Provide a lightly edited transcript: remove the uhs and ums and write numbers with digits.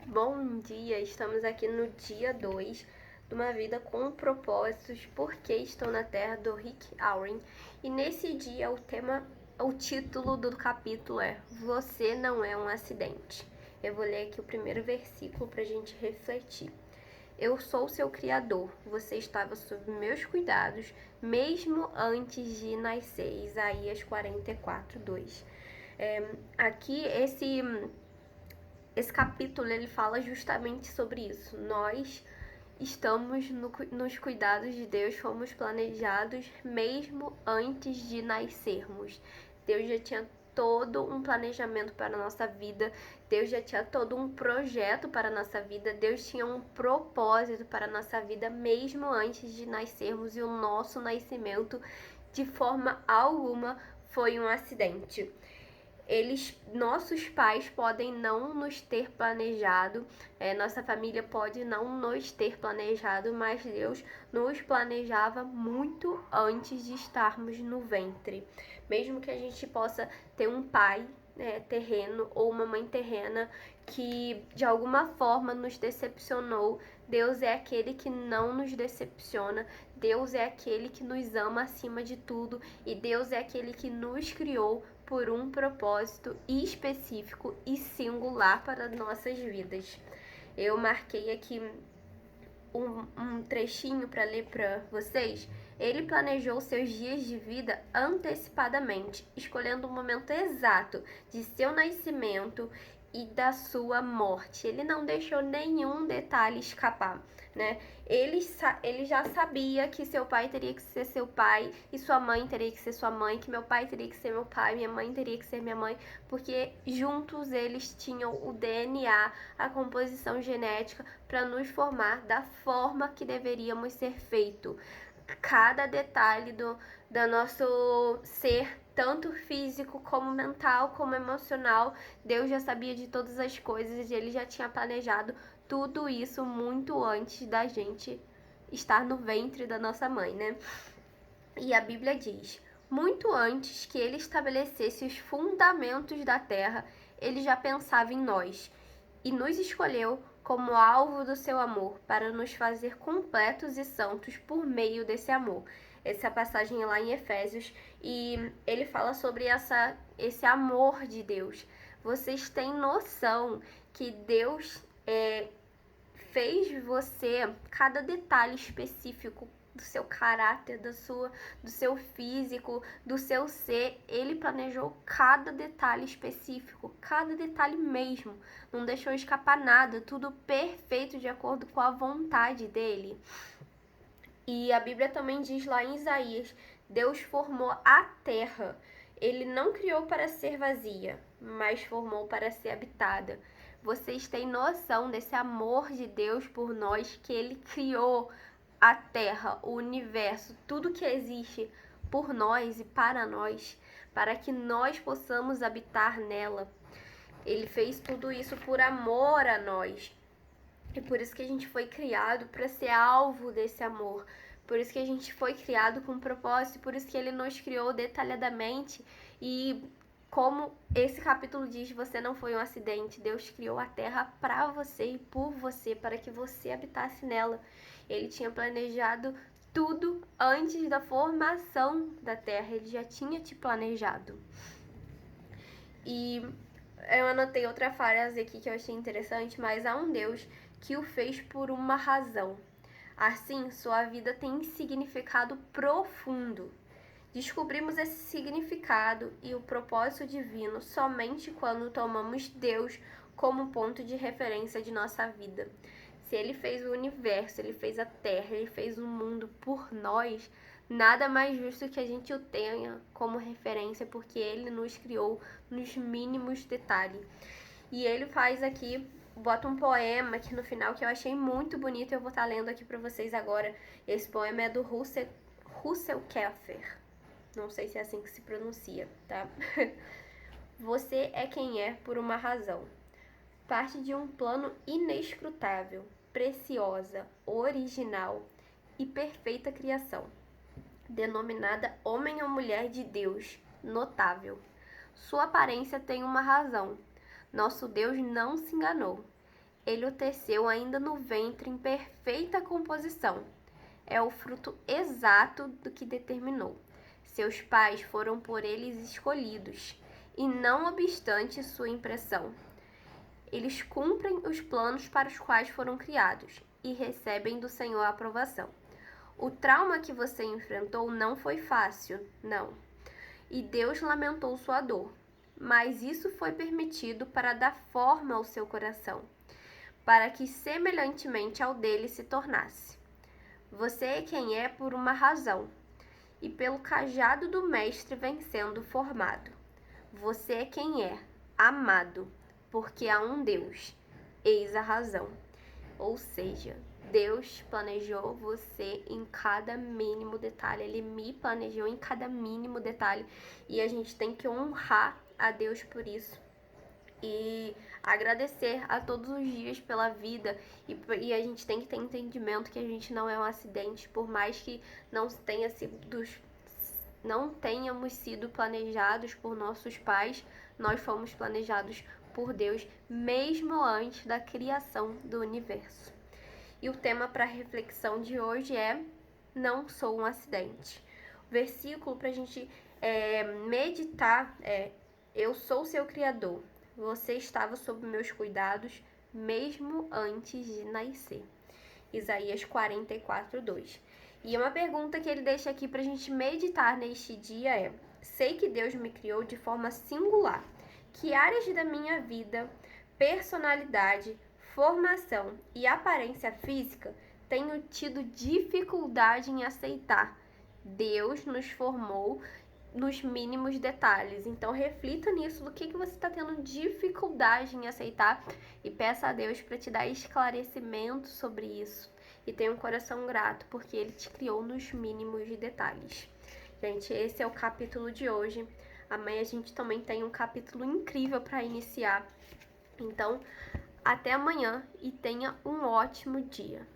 Bom dia, estamos aqui no dia 2 de Uma Vida com Propósitos, Por que Estou na Terra, do Rick Warren. E nesse dia o título do capítulo é Você Não É um Acidente. Eu vou ler aqui o primeiro versículo para a gente refletir. Eu sou seu Criador, você estava sob meus cuidados, mesmo antes de nascer. Isaías 44, 2. Aqui esse capítulo ele fala justamente sobre isso. Nós estamos nos cuidados de Deus, fomos planejados mesmo antes de nascermos. Deus já tinha todo um planejamento para a nossa vida, Deus já tinha todo um projeto para a nossa vida, Deus tinha um propósito para a nossa vida mesmo antes de nascermos, e o nosso nascimento, de forma alguma, foi um acidente. Nossos pais podem não nos ter planejado, nossa família pode não nos ter planejado, mas Deus nos planejava muito antes de estarmos no ventre. Mesmo que a gente possa ter um pai terreno ou uma mãe terrena que de alguma forma nos decepcionou, Deus é aquele que não nos decepciona, Deus é aquele que nos ama acima de tudo, e Deus é aquele que nos criou por um propósito específico e singular para nossas vidas. Eu marquei aqui um trechinho para ler para vocês. Ele planejou seus dias de vida antecipadamente, escolhendo o momento exato de seu nascimento e da sua morte. Ele não deixou nenhum detalhe escapar, né? Ele já sabia que seu pai teria que ser seu pai e sua mãe teria que ser sua mãe, que meu pai teria que ser meu pai, minha mãe teria que ser minha mãe, porque juntos eles tinham o DNA, a composição genética para nos formar da forma que deveríamos ser feito. Cada detalhe do nosso ser, tanto físico como mental, como emocional, Deus já sabia de todas as coisas e Ele já tinha planejado tudo isso muito antes da gente estar no ventre da nossa mãe, né? E a Bíblia diz: muito antes que Ele estabelecesse os fundamentos da terra, Ele já pensava em nós e nos escolheu como alvo do seu amor, para nos fazer completos e santos por meio desse amor. Essa passagem é lá em Efésios, e ele fala sobre esse amor de Deus. Vocês têm noção que Deus fez você, cada detalhe específico do seu caráter, do seu físico, do seu ser, ele planejou cada detalhe específico, cada detalhe mesmo, não deixou escapar nada, tudo perfeito de acordo com a vontade dele. E a Bíblia também diz lá em Isaías: Deus formou a terra, ele não criou para ser vazia, mas formou para ser habitada. Vocês têm noção desse amor de Deus por nós, que ele criou a terra, o universo, tudo que existe por nós e para que nós possamos habitar nela. Ele fez tudo isso por amor a nós. E por isso que a gente foi criado para ser alvo desse amor. Por isso que a gente foi criado com um propósito, por isso que ele nos criou detalhadamente. E como esse capítulo diz, você não foi um acidente. Deus criou a terra para você e por você, para que você habitasse nela. Ele tinha planejado tudo antes da formação da terra. Ele já tinha te planejado. E eu anotei outra frase aqui que eu achei interessante, mas há um Deus que o fez por uma razão. Assim, sua vida tem significado profundo. Descobrimos esse significado e o propósito divino somente quando tomamos Deus como ponto de referência de nossa vida. Se ele fez o universo, ele fez a terra, ele fez o mundo por nós, nada mais justo que a gente o tenha como referência, porque ele nos criou nos mínimos detalhes. E ele faz aqui, bota um poema aqui no final que eu achei muito bonito, eu vou estar lendo aqui para vocês agora. Esse poema é do Russell Keffer. Não sei se é assim que se pronuncia, tá? Você é quem é por uma razão. Parte de um plano inescrutável, preciosa, original e perfeita criação, denominada homem ou mulher de Deus, notável. Sua aparência tem uma razão. Nosso Deus não se enganou. Ele o teceu ainda no ventre em perfeita composição. É o fruto exato do que determinou. Seus pais foram por eles escolhidos, e não obstante sua impressão. Eles cumprem os planos para os quais foram criados e recebem do Senhor a aprovação. O trauma que você enfrentou não foi fácil, não. E Deus lamentou sua dor, mas isso foi permitido para dar forma ao seu coração, para que semelhantemente ao dele se tornasse. Você é quem é por uma razão, e pelo cajado do mestre vem sendo formado. Você é quem é, amado, porque há um Deus, eis a razão. Ou seja, Deus planejou você em cada mínimo detalhe, Ele me planejou em cada mínimo detalhe, e a gente tem que honrar a Deus por isso. E agradecer a todos os dias pela vida, e a gente tem que ter entendimento que a gente não é um acidente, por mais que não tenhamos sido planejados por nossos pais, nós fomos planejados por Deus mesmo antes da criação do universo. E o tema para reflexão de hoje é: não sou um acidente. O versículo para a gente meditar é: eu sou seu Criador. Você estava sob meus cuidados mesmo antes de nascer. Isaías 44:2. E uma pergunta que ele deixa aqui para a gente meditar neste dia é: sei que Deus me criou de forma singular. Que áreas da minha vida, personalidade, formação e aparência física tenho tido dificuldade em aceitar? Deus nos formou nos mínimos detalhes. Então reflita nisso, do que você está tendo dificuldade em aceitar, e peça a Deus para te dar esclarecimento sobre isso. E tenha um coração grato, porque Ele te criou nos mínimos detalhes. Gente, esse é o capítulo de hoje. Amanhã a gente também tem um capítulo incrível para iniciar. Então, até amanhã e tenha um ótimo dia.